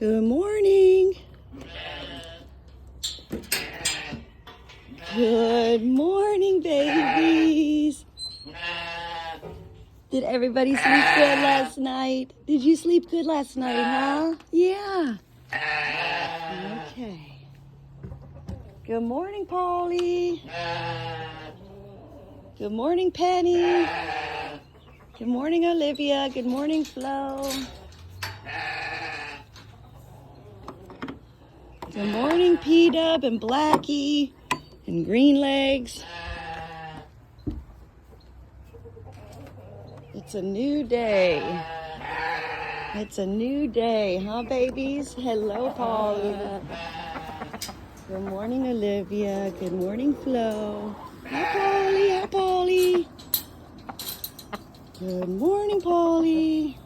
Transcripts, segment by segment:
Good morning. Good morning, babies. Did everybody sleep good last night? Did you sleep good last night, huh? Yeah. Okay. Good morning, Polly. Good morning, Penny. Good morning, Olivia. Good morning, Flo. Good morning, P-Dub and Blackie and Green Legs. It's a new day. It's a new day, huh, babies? Hello, Polly. Good morning, Olivia. Good morning, Flo. Hi, Polly. Hi, Polly. Good morning, Polly.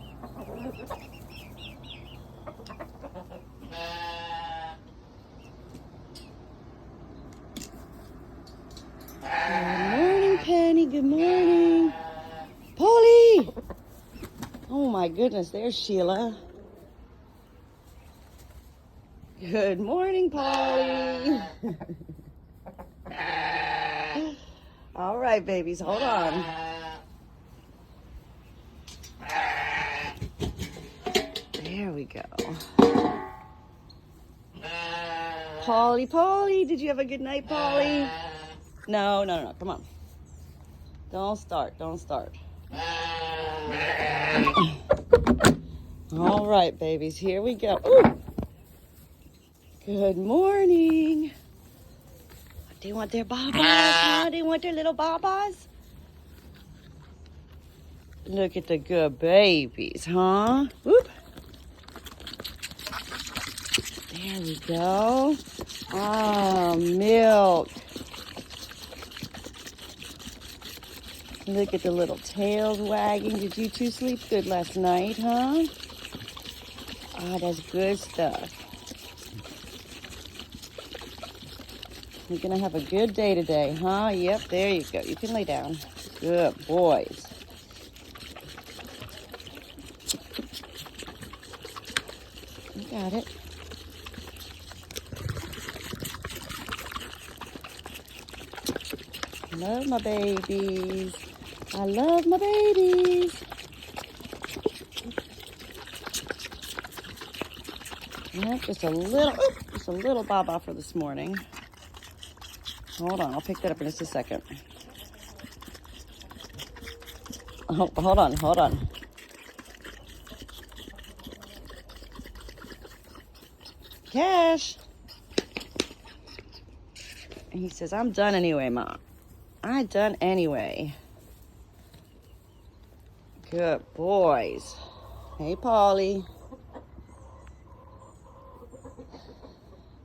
Good morning, Penny. Good morning. Polly! Oh, my goodness. There's Sheila. Good morning, Polly. All right, babies. Hold on. There we go. Polly, did you have a good night, Polly? No. Come on. Don't start. All right, babies. Here we go. Ooh. Good morning. Do you want their babas? Huh? Do you want their little babas? Look at the good babies, huh? Whoop. There we go. Oh, milk. Look at the little tails wagging. Did you two sleep good last night, huh? Oh, that's good stuff. You're gonna have a good day today, huh? Yep, there you go. You can lay down. Good boys. You got it. Love my babies. I love my babies. Yep, just a little baba for this morning. Hold on, I'll pick that up in just a second. Oh, hold on. Cash. And he says, I'm done anyway, Mom. I'm done anyway. Good boys. Hey, Polly.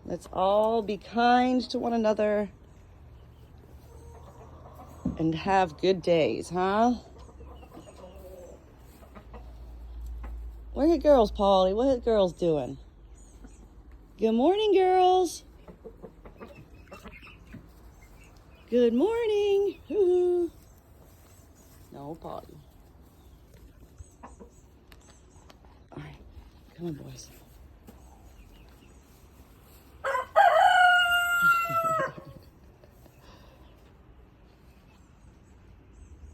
Let's all be kind to one another and have good days, huh? Where are the girls, Polly? What are the girls doing? Good morning, girls. Good morning. Hoo-hoo. No, Polly. All right, come on, boys.